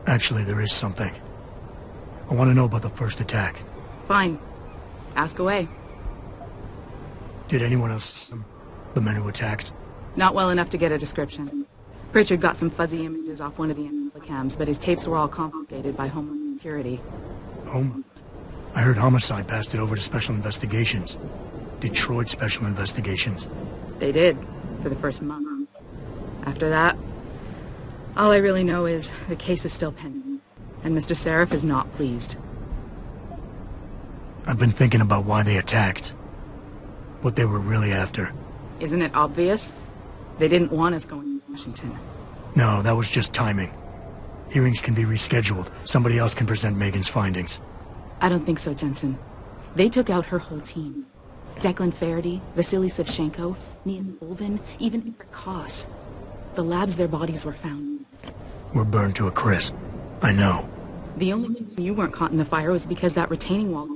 Actually, there is something. I want to know about the first attack. Fine. Ask away. Did anyone else see them? The men who attacked? Not well enough to get a description. Pritchard got some fuzzy images off one of the cams, but his tapes were all confiscated by Homeland Security. Home? I heard Homicide passed it over to Special Investigations. Detroit Special Investigations. They did, for the first month. After that, all I really know is the case is still pending, and Mr. Seraph is not pleased. I've been thinking about why they attacked. What they were really after. Isn't it obvious? They didn't want us going to Washington. No, that was just timing. Hearings can be rescheduled. Somebody else can present Megan's findings. I don't think so, Jensen. They took out her whole team. Declan Faraday, Vasily Savchenko, Neil Olvin, even Eric Koss. The labs their bodies were found. We're burned to a crisp. I know. The only reason you weren't caught in the fire was because that retaining wall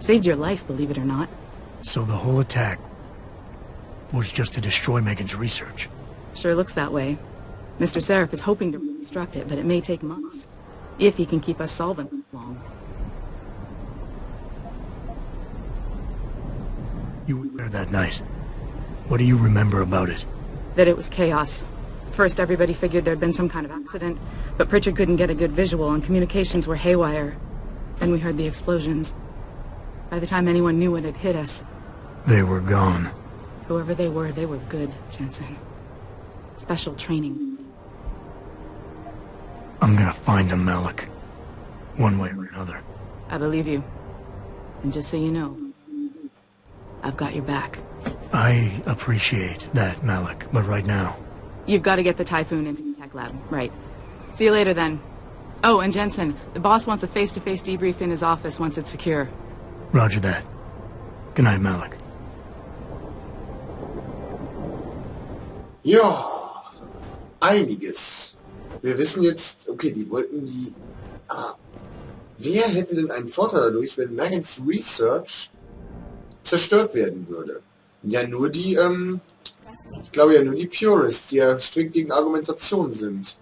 saved your life, believe it or not. So the whole attack was just to destroy Megan's research. Sure looks that way. Mr. Seraph is hoping to reconstruct it, but it may take months. If he can keep us solvent long. You were there that night. What do you remember about it? That it was chaos. First, everybody figured there'd been some kind of accident, but Pritchard couldn't get a good visual and communications were haywire. Then we heard the explosions. By the time anyone knew what had hit us... They were gone. Whoever they were good, Jensen. Special training. I'm gonna find them, Malik. One way or another. I believe you. And just so you know, I've got your back. I appreciate that, Malik, but right now... You've got to get the Typhoon into the tech lab, right. See you later, then. Oh, and Jensen, the boss wants a face-to-face debrief in his office once it's secure. Roger that. Good night, Malik. Ja, einiges. Wir wissen jetzt, okay, die wollten die... wer hätte denn einen Vorteil dadurch, wenn Megans Research zerstört werden würde? Ja, nur die, ich glaube ja nur die Purists, die ja strikt gegen Argumentation sind.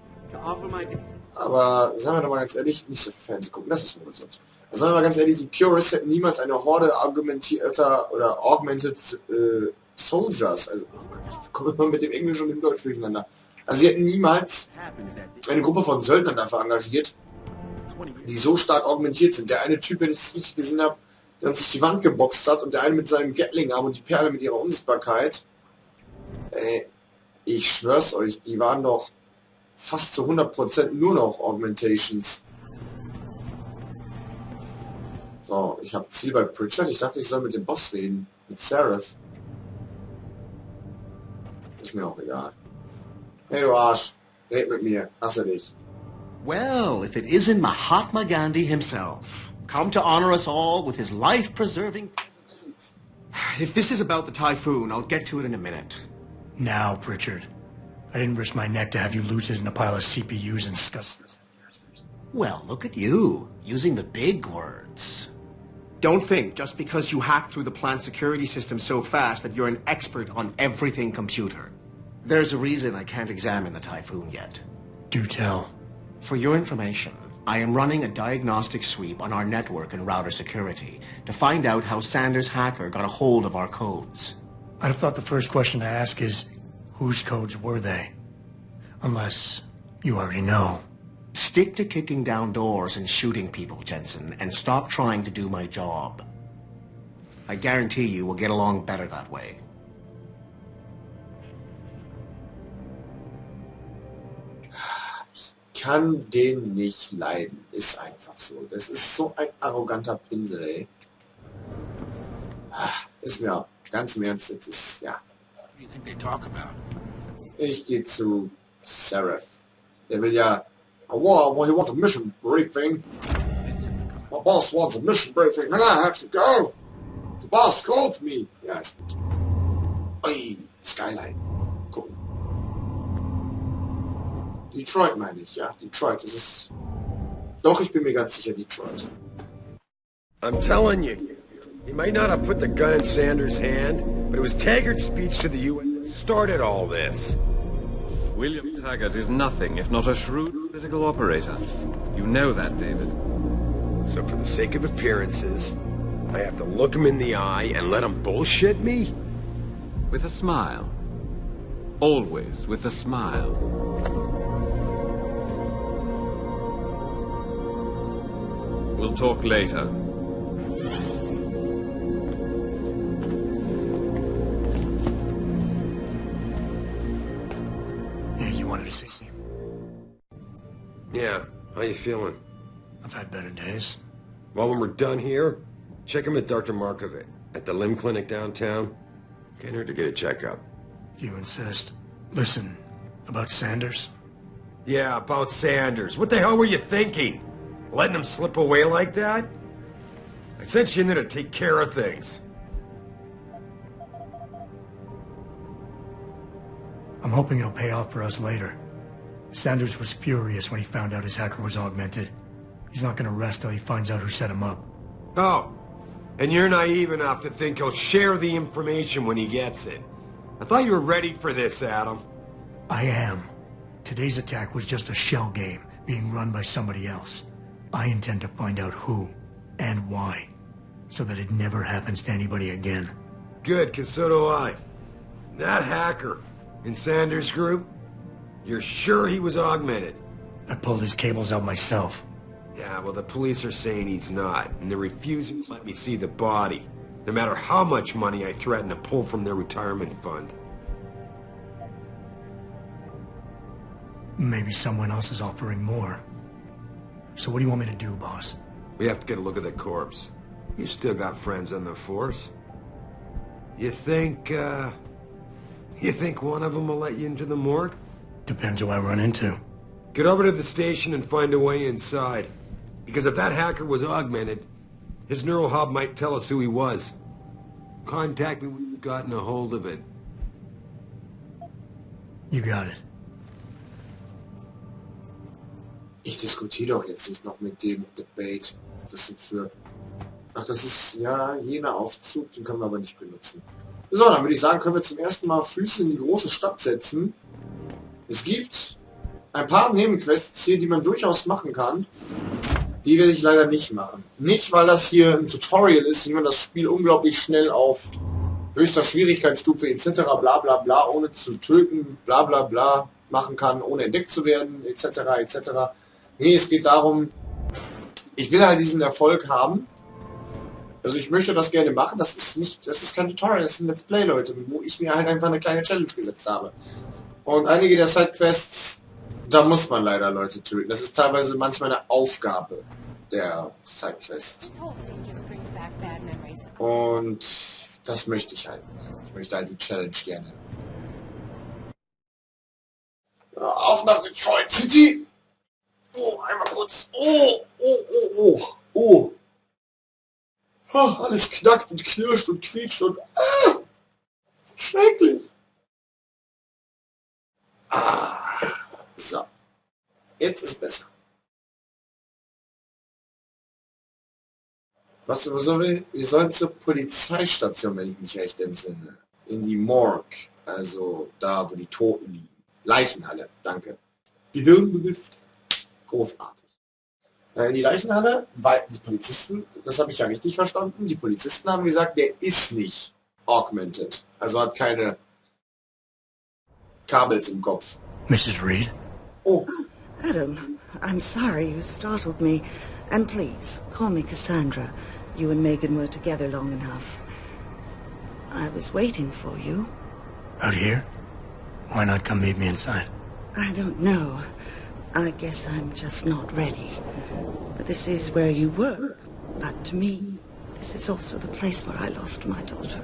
Aber, sagen wir doch mal ganz ehrlich, nicht so viel Fernsehen gucken, das ist ungesund. Also sagen wir mal ganz ehrlich, die Purists hätten niemals eine Horde argumentierter oder augmented Soldiers, also, oh Gott, ich komme immer mit dem Englisch und dem Deutsch durcheinander. Also sie hätten niemals eine Gruppe von Söldnern dafür engagiert, die so stark augmentiert sind. Der eine Typ, wenn ich es richtig gesehen habe, der uns durch die Wand geboxt hat und der eine mit seinem Gatling-Arm und die Perle mit ihrer Unsichtbarkeit. Ich schwör's euch, die waren doch fast zu 100% nur noch Augmentations. So, ich habe Ziel bei Pritchard. Ich dachte, ich soll mit dem Boss reden. Mit Seraph. Ist mir auch egal. Hey, du Arsch. Red mit mir. Hasse dich. Well, if it isn't Mahatma Gandhi himself, come to honor us all with his life-preserving... If this is about the Typhoon, I'll get to it in a minute. Now, Pritchard. I didn't risk my neck to have you lose it in a pile of CPUs and stuff. Well, look at you, using the big words. Don't think just because you hacked through the plant security system so fast that you're an expert on everything computer. There's a reason I can't examine the Typhoon yet. Do tell. For your information, I am running a diagnostic sweep on our network and router security to find out how Sanders' hacker got a hold of our codes. I'd have thought the first question to ask is, whose codes were they? Unless you already know. Stick to kicking down doors and shooting people, Jensen, and stop trying to do my job. I guarantee you we'll get along better that way. Ich kann den nicht leiden. Ist einfach so. Das ist so ein arroganter Pinsel, ey. Ist mir ganz im Ernst, das ist, ja. Ich gehe zu Seraph. Der will ja... well, he wants a mission briefing. My boss wants a mission briefing, and I have to go. The boss called me. Ja, ist gut. Ui, Skyline. Guck. Detroit meine ich, ja. Detroit, das ist... Doch, ich bin mir ganz sicher, Detroit. I'm telling you, he might not have put the gun in Sanders' hand, but it was Taggart's speech to the UN that started all this. William Taggart is nothing if not a shrewd political operator. You know that, David. So for the sake of appearances, I have to look him in the eye and let him bullshit me? With a smile. Always with a smile. We'll talk later. Yeah, you wanted to see me. Yeah, how you feeling? I've had better days. Well, when we're done here, check him at Dr. Markovic at the limb clinic downtown. Get her to get a checkup. If you insist. Listen, about Sanders? Yeah, about Sanders. What the hell were you thinking? Letting him slip away like that? I sent you in there to take care of things. I'm hoping it'll pay off for us later. Sanders was furious when he found out his hacker was augmented. He's not gonna rest till he finds out who set him up. Oh, and you're naive enough to think he'll share the information when he gets it. I thought you were ready for this, Adam. I am. Today's attack was just a shell game being run by somebody else. I intend to find out who and why, so that it never happens to anybody again. Good, because so do I. That hacker in Sanders' group, you're sure he was augmented? I pulled his cables out myself. Yeah, well, the police are saying he's not, and they're refusing to let me see the body, no matter how much money I threaten to pull from their retirement fund. Maybe someone else is offering more. So what do you want me to do, boss? We have to get a look at the corpse. You still got friends on the force. You think one of them will let you into the morgue? Depends who I run into. Get over to the station and find a way inside. Because if that hacker was augmented, his neural hub might tell us who he was. Contact me when you've gotten a hold of it. You got it. Ich diskutiere doch jetzt nicht noch mit dem Debate. Was das denn für... Ach, das ist ja jener Aufzug, den können wir aber nicht benutzen. So, dann würde ich sagen, können wir zum ersten Mal Füße in die große Stadt setzen. Es gibt ein paar Nebenquests hier, die man durchaus machen kann. Die werde ich leider nicht machen. Nicht, weil das hier ein Tutorial ist, wie man das Spiel unglaublich schnell auf höchster Schwierigkeitsstufe etc. bla bla bla, ohne zu töten, bla bla bla machen kann, ohne entdeckt zu werden, etc. etc. Nee, es geht darum, ich will halt diesen Erfolg haben. Also ich möchte das gerne machen, das ist kein Tutorial, das ist ein Let's Play, Leute, wo ich mir halt einfach eine kleine Challenge gesetzt habe. Und einige der Sidequests, da muss man leider Leute töten. Das ist teilweise manchmal eine Aufgabe der Sidequest. Und das möchte ich halt. Ich möchte halt die Challenge gerne. Ja, auf nach Detroit City! Oh, einmal kurz. Oh. Alles knackt und knirscht und quietscht und... schrecklich. So. Jetzt ist besser. Was wir sollen zur Polizeistation, wenn ich mich recht entsinne. In die Morgue. Also da, wo die Toten liegen. Leichenhalle, danke. Gehirnbegriff. Großartig. In die Leichenhalle, weil die Polizisten, das habe ich ja richtig verstanden, die Polizisten haben gesagt, der ist nicht augmented. Also hat keine Kabels im Kopf. Mrs. Reed? Oh. Adam, I'm sorry you startled me. And please, call me Cassandra. You and Megan were together long enough. I was waiting for you. Out here? Why not come meet me inside? I don't know. I guess I'm just not ready. This is where you work, but to me, this is also the place where I lost my daughter.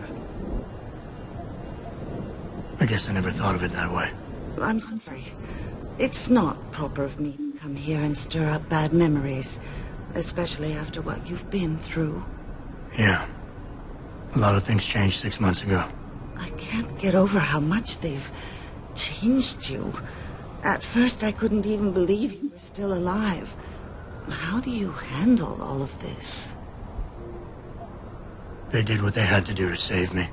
I guess I never thought of it that way. I'm sorry. It's not proper of me to come here and stir up bad memories, especially after what you've been through. Yeah. A lot of things changed 6 months ago. I can't get over how much they've changed you. At first, I couldn't even believe you were still alive. How do you handle all of this? They did what they had to do to save me.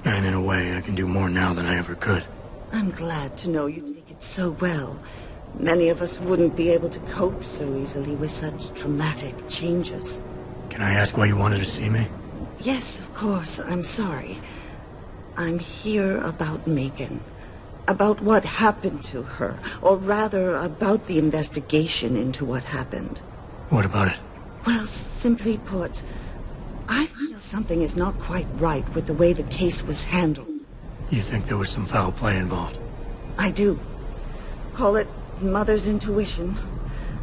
And in a way, I can do more now than I ever could. I'm glad to know you take it so well. Many of us wouldn't be able to cope so easily with such traumatic changes. Can I ask why you wanted to see me? Yes, of course. I'm sorry. I'm here about Megan. About what happened to her. Or rather, about the investigation into what happened. What about it? Well, simply put, I feel something is not quite right with the way the case was handled. You think there was some foul play involved? I do. Call it mother's intuition.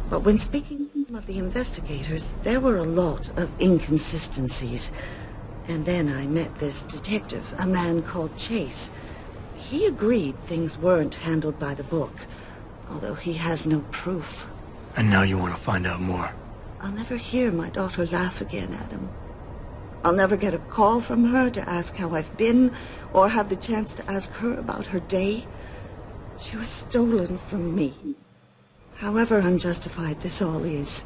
But when speaking to some of the investigators, there were a lot of inconsistencies. And then I met this detective, a man called Chase. He agreed things weren't handled by the book, although he has no proof. And now you want to find out more? I'll never hear my daughter laugh again, Adam. I'll never get a call from her to ask how I've been, or have the chance to ask her about her day. She was stolen from me. However unjustified this all is,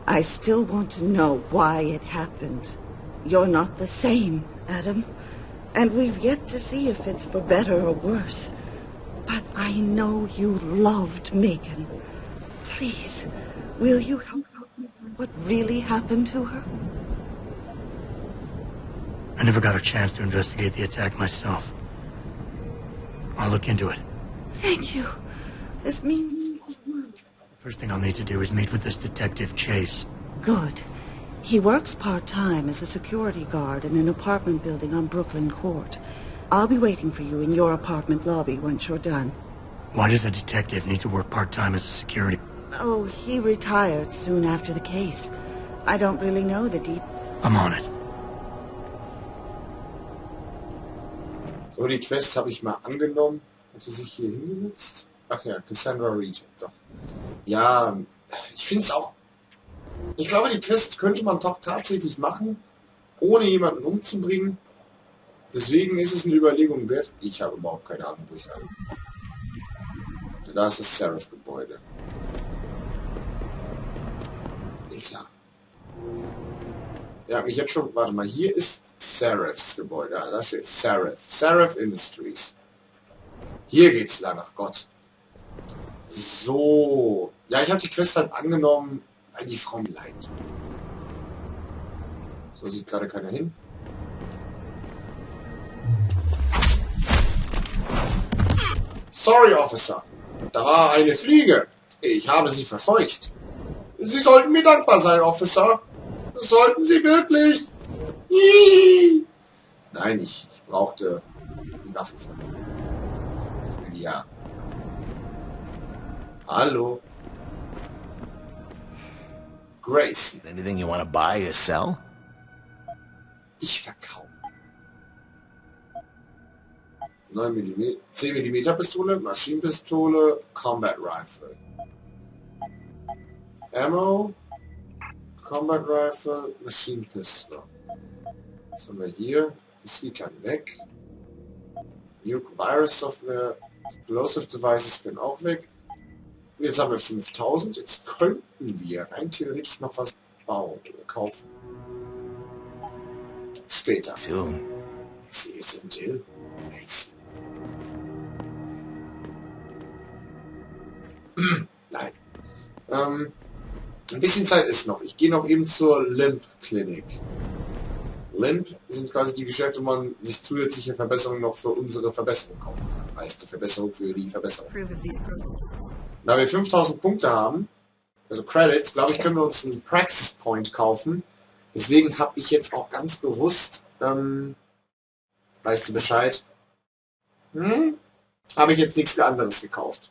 I still want to know why it happened. You're not the same, Adam. And we've yet to see if it's for better or worse. But I know you loved Megan. Please, will you help me with what really happened to her? I never got a chance to investigate the attack myself. I'll look into it. Thank you. This means... First thing I'll need to do is meet with this detective, Chase. Good. He works part-time as a security guard in an apartment building on Brooklyn Court. I'll be waiting for you in your apartment lobby once you're done. Why does a detective need to work part-time as a security? Oh, he retired soon after the case. I don't really know the details. I'm on it. So, die Quest habe ich mal angenommen. Hat sie sich hier hingesetzt? Ach ja, Cassandra Regent, doch. Ja, ich finde es auch... Ich glaube, die Quest könnte man doch tatsächlich machen, ohne jemanden umzubringen. Deswegen ist es eine Überlegung wert. Ich habe überhaupt keine Ahnung, wo ich kann. Da ist das Seraph-Gebäude. Alter. Ja, mich jetzt schon... Warte mal, hier ist Seraphs Gebäude. Da steht Seraph. Seraph Industries. Hier geht's lang, ach Gott. So. Ja, ich habe die Quest halt angenommen, weil die Frau mir leid tut. So sieht gerade keiner hin. Sorry, Officer. Da war eine Fliege. Ich habe sie verscheucht. Sie sollten mir dankbar sein, Officer. Das sollten Sie wirklich. Hihi. Nein, ich brauchte die Waffe von ihm. Ja. Hallo. Grace. Anything you want to buy or sell? Ich verkaufe. 9 mm, 10 mm Pistole, Maschinenpistole, Combat Rifle. Ammo, Combat Rifle, Maschinenpistole. Was haben wir hier? Das kann weg. Nuke Virus Software, Explosive Devices können auch weg. Jetzt haben wir 5000. Jetzt könnten wir rein theoretisch noch was bauen oder kaufen. Später. Soon. See you soon too. Nice. Nein. Ein bisschen Zeit ist noch. Ich gehe noch eben zur Limp-Klinik. Limp sind quasi die Geschäfte, wo man sich zusätzliche Verbesserungen noch für unsere Verbesserung kaufen kann. Heißt die Verbesserung für die Verbesserung. Da wir 5000 Punkte haben, also Credits, glaube ich, können wir uns einen Praxis Point kaufen. Deswegen habe ich jetzt auch ganz bewusst, weißt du Bescheid, habe ich jetzt nichts anderes gekauft.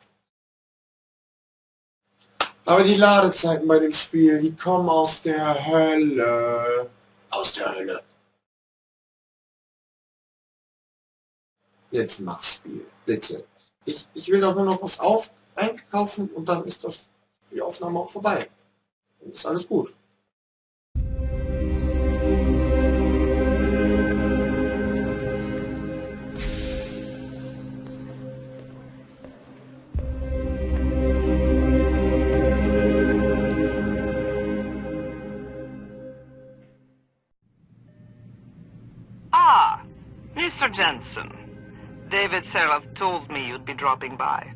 Aber die Ladezeiten bei dem Spiel, die kommen aus der Hölle. Aus der Hölle. Jetzt mach Spiel, bitte. Ich will doch nur noch was einkaufen und dann ist das die Aufnahme auch vorbei. Dann ist alles gut. Ah, Mr. Jensen. David Seraph told me you'd be dropping by.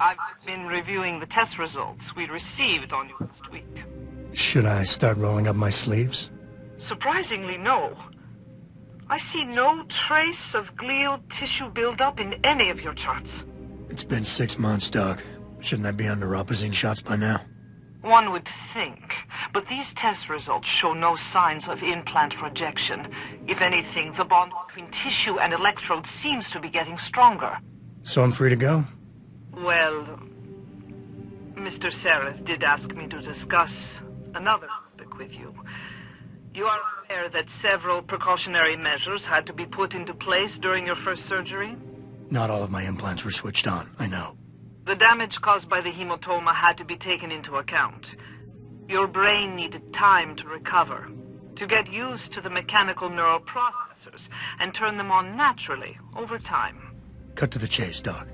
I've been reviewing the test results we received on you last week. Should I start rolling up my sleeves? Surprisingly, no. I see no trace of glial tissue buildup in any of your charts. It's been 6 months, Doc. Shouldn't I be under opposing shots by now? One would think, but these test results show no signs of implant rejection. If anything, the bond between tissue and electrodes seems to be getting stronger. So I'm free to go? Well, Mr. Seraph did ask me to discuss another topic with you. You are aware that several precautionary measures had to be put into place during your first surgery? Not all of my implants were switched on, I know. The damage caused by the hematoma had to be taken into account. Your brain needed time to recover, to get used to the mechanical neural processors and turn them on naturally over time. Cut to the chase, Doc.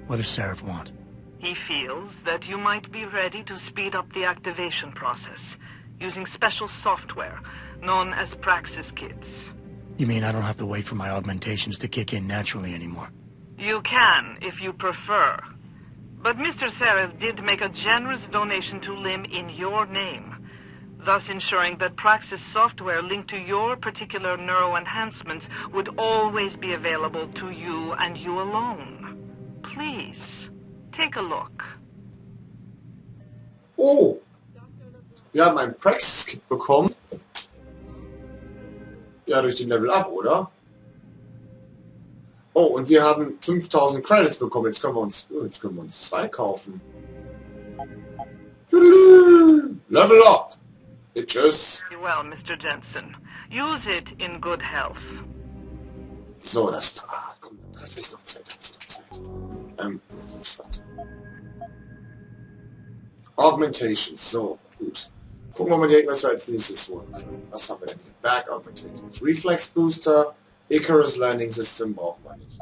What does Seraph want? He feels that you might be ready to speed up the activation process using special software known as Praxis kits. You mean I don't have to wait for my augmentations to kick in naturally anymore? You can, if you prefer. But Mr. Seraph did make a generous donation to LIM in your name, thus ensuring that Praxis software linked to your particular neuroenhancements would always be available to you and you alone. Please, take a look. Oh! Wir haben ein Praxis-Kit bekommen. Ja, durch den Level Up, oder? Oh, und wir haben 5000 Credits bekommen. Jetzt können wir uns 2 kaufen. Level Up! Bitches! Well, Mr. Jensen, use it in good health. So, das... Ah, komm, da ist noch Zeit, Schwert. Augmentations, so, gut. Gucken wir mal direkt, was wir als nächstes holen können. Was haben wir denn hier? Back Augmentations. Reflex Booster, Icarus Landing System brauchen wir nicht.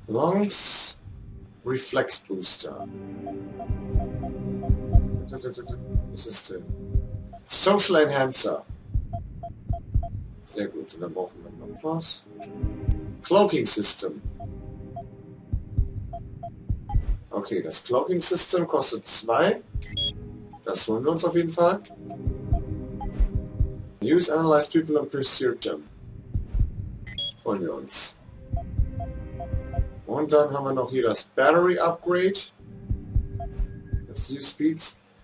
Lungs, Reflex Booster. Was ist denn? Social Enhancer. Sehr gut, und dann brauchen wir noch was. Cloaking System. Okay, das Cloaking System kostet 2. Das holen wir uns auf jeden Fall. Use, analyze people and pursue them. Holen wir uns. Und dann haben wir noch hier das Battery Upgrade. Das Use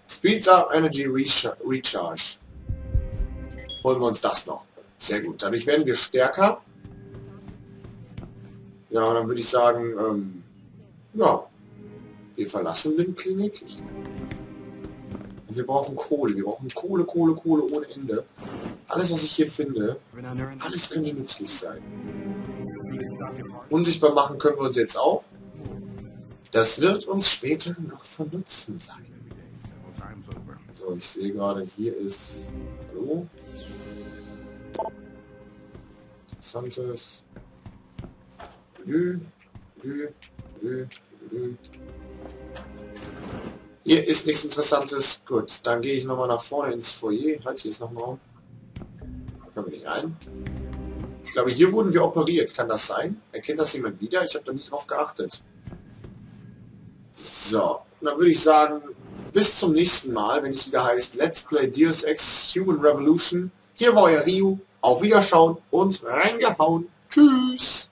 Speeds up Energy Recharge. Holen wir uns das noch. Sehr gut. Dadurch werden wir stärker. Ja, und dann würde ich sagen, ja, wir verlassen die Klinik. Und wir brauchen Kohle. Wir brauchen Kohle ohne Ende. Alles, was ich hier finde, alles könnte nützlich sein. Unsichtbar machen können wir uns jetzt auch. Das wird uns später noch von Nutzen sein. So, ich sehe gerade, hier ist... Hallo? Interessantes. Hier ist nichts Interessantes. Gut, dann gehe ich nochmal nach vorne ins Foyer. Halt, hier ist noch ein Raum. Da können wir nicht rein. Ich glaube, hier wurden wir operiert. Kann das sein? Erkennt das jemand wieder? Ich habe da nicht drauf geachtet. So, dann würde ich sagen, bis zum nächsten Mal, wenn es wieder heißt Let's Play Deus Ex Human Revolution. Hier war euer Ryu. Auf Wiederschauen und reingehauen. Tschüss.